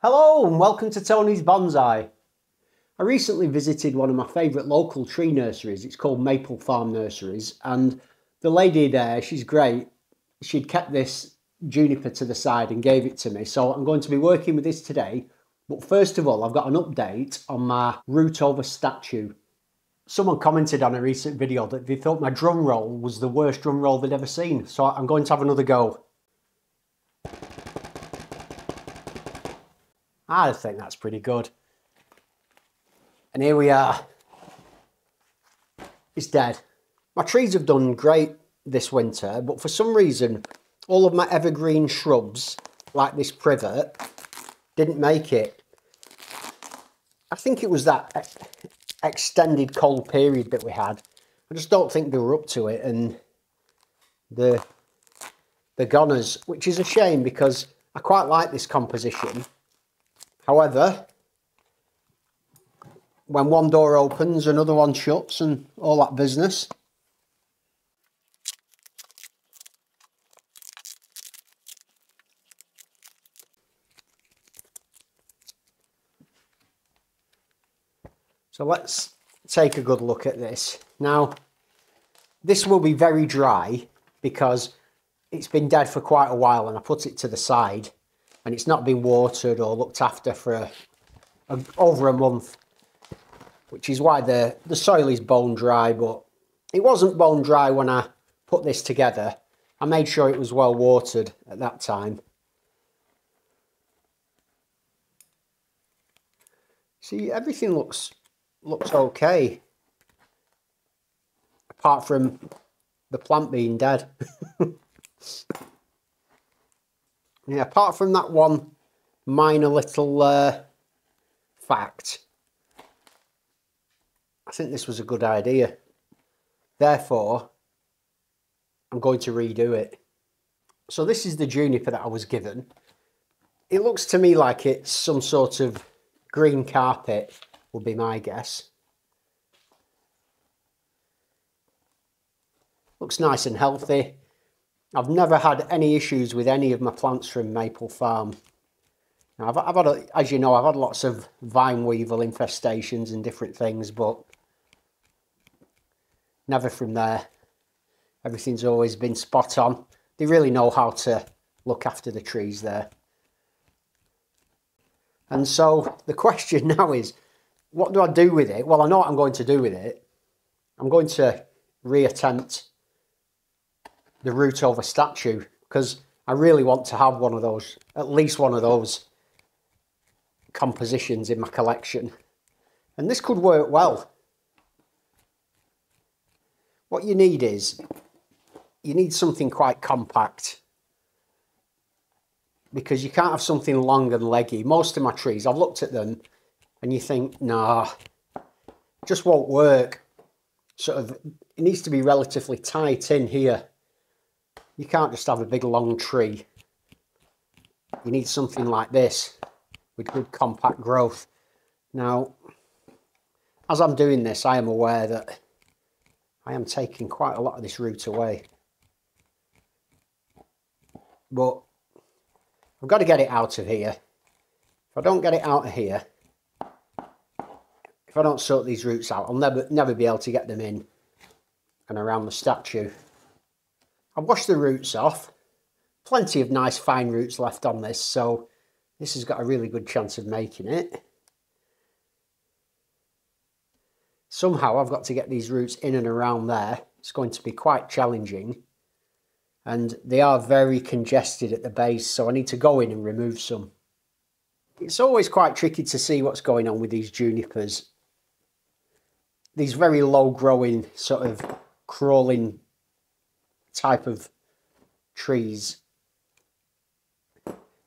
Hello and welcome to Tony's Bonsai. I recently visited one of my favourite local tree nurseries. It's called Maple Farm Nurseries, and the lady there, she's great. She'd kept this juniper to the side and gave it to me, so I'm going to be working with this today. But first of all, I've got an update on my root over statue. Someone commented on a recent video that they thought my drum roll was the worst drum roll they'd ever seen, so I'm going to have another go. I think that's pretty good. And here we are. It's dead. My trees have done great this winter, but for some reason, all of my evergreen shrubs, like this privet, didn't make it. I think it was that extended cold period that we had. I just don't think they were up to it, and the goners, which is a shame because I quite like this composition. However, when one door opens, another one shuts and all that business. So let's take a good look at this. Now, this will be very dry because it's been dead for quite a while and I put it to the side and it's not been watered or looked after for over a month, which is why the soil is bone dry, but it wasn't bone dry when I put this together. I made sure it was well watered at that time. See, everything looks okay, apart from the plant being dead. Yeah, apart from that one minor little fact, I think this was a good idea. Therefore, I'm going to redo it. So this is the juniper that I was given. It looks to me like it's some sort of green carpet, would be my guess. Looks nice and healthy. I've never had any issues with any of my plants from Maple Farm. Now, I've had, as you know, I've had lots of vine weevil infestations and different things, but never from there. Everything's always been spot on. They really know how to look after the trees there. And so the question now is, what do I do with it? Well, I know what I'm going to do with it. I'm going to reattempt the root over statue because I really want to have one of those, at least one of those compositions in my collection. And this could work well. What you need is, you need something quite compact because you can't have something long and leggy. Most of my trees, I've looked at them and you think, nah, it just won't work. Sort of, it needs to be relatively tight in here. You can't just have a big long tree. You need something like this with good compact growth. Now, as I'm doing this, I am aware that I am taking quite a lot of this root away. But I've got to get it out of here. If I don't get it out of here, if I don't sort these roots out, I'll never be able to get them in and around the statue. I've washed the roots off. Plenty of nice fine roots left on this, so this has got a really good chance of making it. Somehow I've got to get these roots in and around there. It's going to be quite challenging. And they are very congested at the base, so I need to go in and remove some. It's always quite tricky to see what's going on with these junipers. These very low growing, sort of crawling type of trees.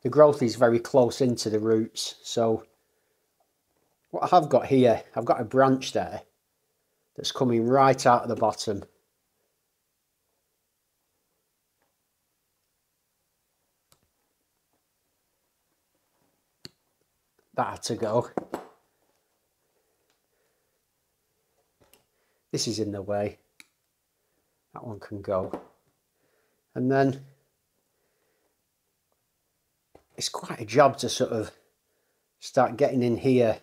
The growth is very close into the roots, so what I have got here, I've got a branch there that's coming right out of the bottom. That had to go. This is in the way. That one can go. And then it's quite a job to sort of start getting in here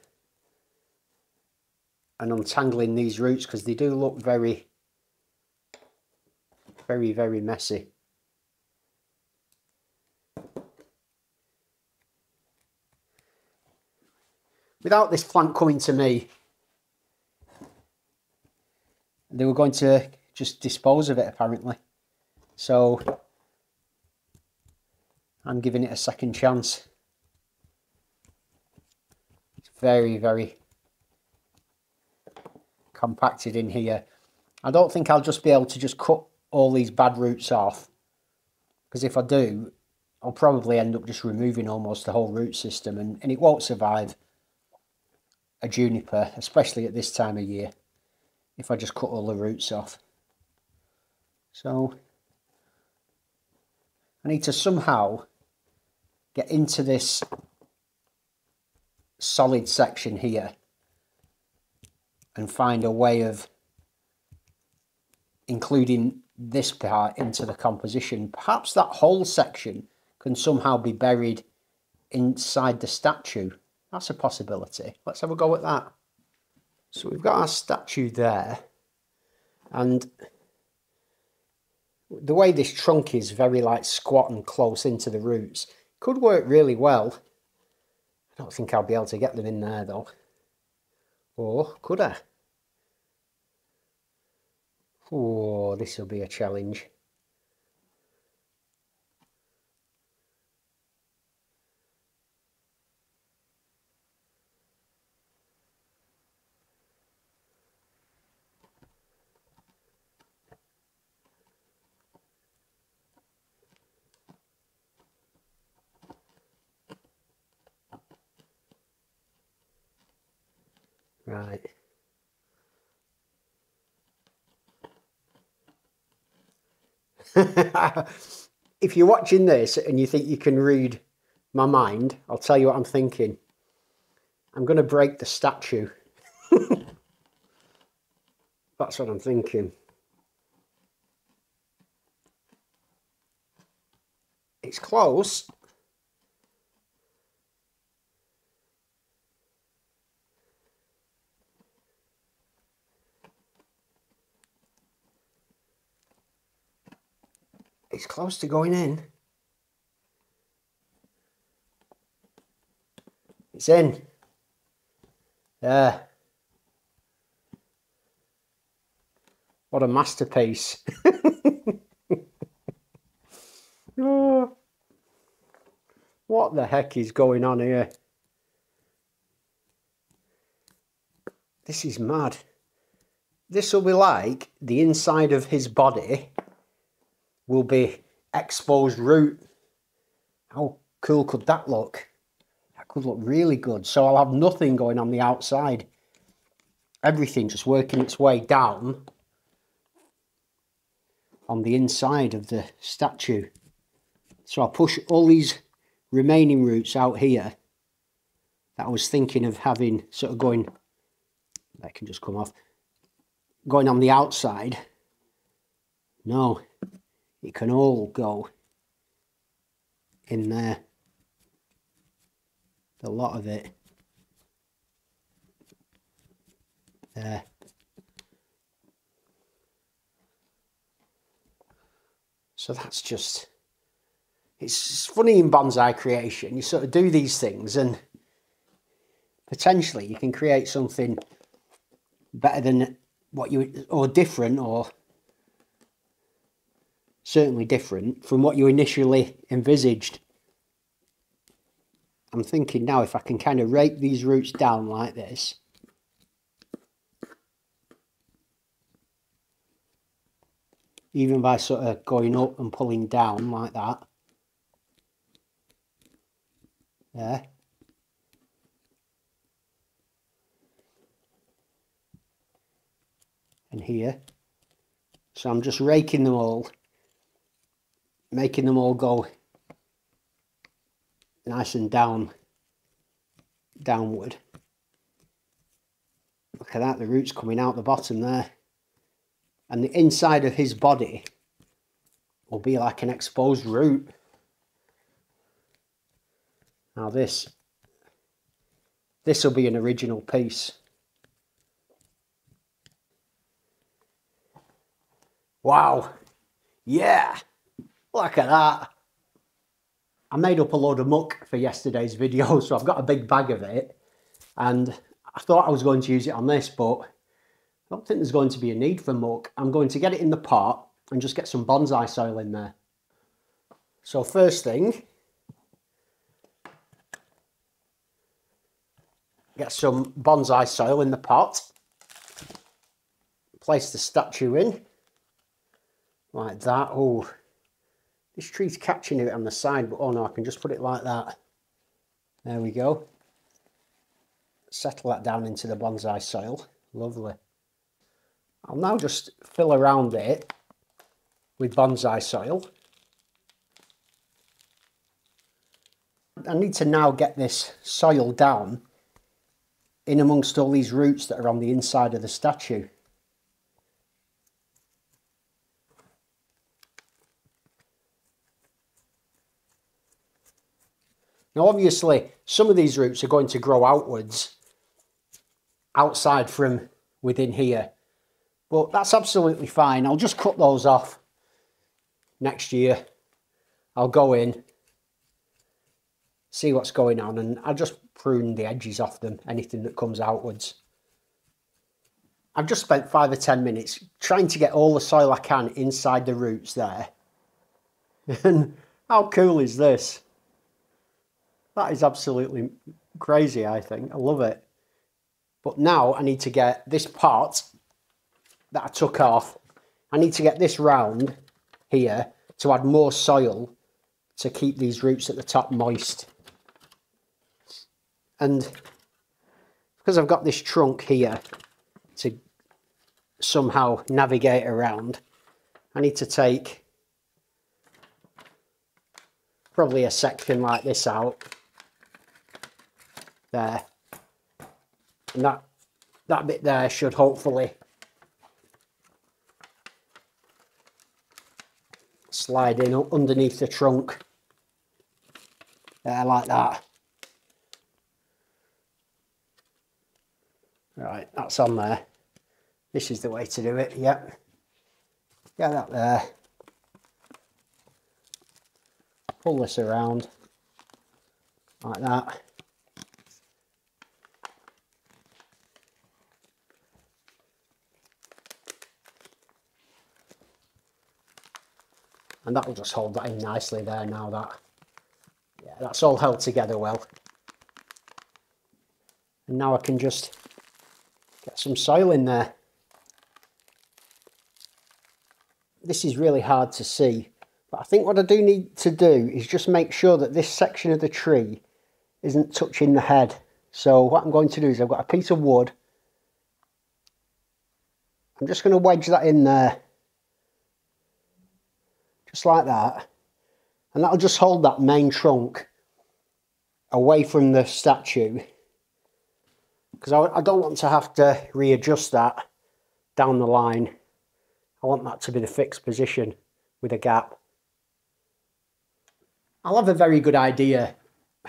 and untangling these roots, because they do look very, very, very messy. Without this plant coming to me, they were going to just dispose of it, apparently. So I'm giving it a second chance. It's very, very compacted in here. I don't think I'll just be able to just cut all these bad roots off, because if I do, I'll probably end up just removing almost the whole root system, and it won't survive a juniper, especially at this time of year, if I just cut all the roots off. So I need to somehow get into this solid section here and find a way of including this part into the composition. Perhaps that whole section can somehow be buried inside the statue. That's a possibility. Let's have a go at that. So we've got our statue there, and the way this trunk is very like squat and close into the roots, could work really well. I don't think I'll be able to get them in there though. Or could I? Oh, this will be a challenge. Right. If you're watching this and you think you can read my mind, I'll tell you what I'm thinking. I'm going to break the statue. That's what I'm thinking. It's close. It's close to going in. It's in. There. What a masterpiece. Oh, what the heck is going on here? This is mad. This will be like the inside of his body will be exposed root. How cool could that look? That could look really good. So I'll have nothing going on the outside. Everything just working its way down on the inside of the statue. So I'll push all these remaining roots out here that I was thinking of having sort of going, that can just come off, going on the outside. No, it can all go in there. A lot of it. There. So that's just, it's funny in bonsai creation. You sort of do these things and potentially you can create something better than what you, or different, or certainly different from what you initially envisaged. I'm thinking now if I can kind of rake these roots down like this, even by sort of going up and pulling down like that. There. And here. So I'm just raking them all, making them all go nice and downward. Look at that, the roots coming out the bottom there. And the inside of his body will be like an exposed root. Now this This will be an original piece. Wow. Yeah. Look at that. I made up a load of muck for yesterday's video, so I've got a big bag of it. And I thought I was going to use it on this, but I don't think there's going to be a need for muck. I'm going to get it in the pot and just get some bonsai soil in there. So first thing, get some bonsai soil in the pot. Place the statue in, like that. Oh, this tree's catching it on the side, but oh no, I can just put it like that. There we go. Settle that down into the bonsai soil. Lovely. I'll now just fill around it with bonsai soil. I need to now get this soil down in amongst all these roots that are on the inside of the statue. Now obviously some of these roots are going to grow outwards, outside from within here, but that's absolutely fine. I'll just cut those off next year. I'll go in, see what's going on, and I'll just prune the edges off them, anything that comes outwards. I've just spent 5 or 10 minutes trying to get all the soil I can inside the roots there. And how cool is this? That is absolutely crazy, I think. I love it. But now I need to get this part that I took off. I need to get this round here to add more soil to keep these roots at the top moist. And because I've got this trunk here to somehow navigate around, I need to take probably a section like this out. There. And that bit there should hopefully slide in underneath the trunk. There, like that. Right, that's on there. This is the way to do it, yep. Get that there. Pull this around, like that. And that'll just hold that in nicely there now. Yeah, that's all held together well. And now I can just get some soil in there. This is really hard to see, but I think what I do need to do is just make sure that this section of the tree isn't touching the head. So what I'm going to do is I've got a piece of wood. I'm just going to wedge that in there. Just like that. And that'll just hold that main trunk away from the statue. Because I don't want to have to readjust that down the line. I want that to be the fixed position with a gap. I'll have a very good idea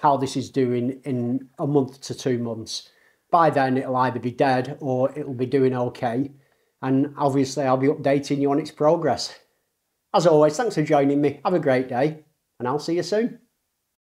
how this is doing in a month to 2 months. By then it'll either be dead or it'll be doing okay. And obviously I'll be updating you on its progress. As always, thanks for joining me. Have a great day, and I'll see you soon.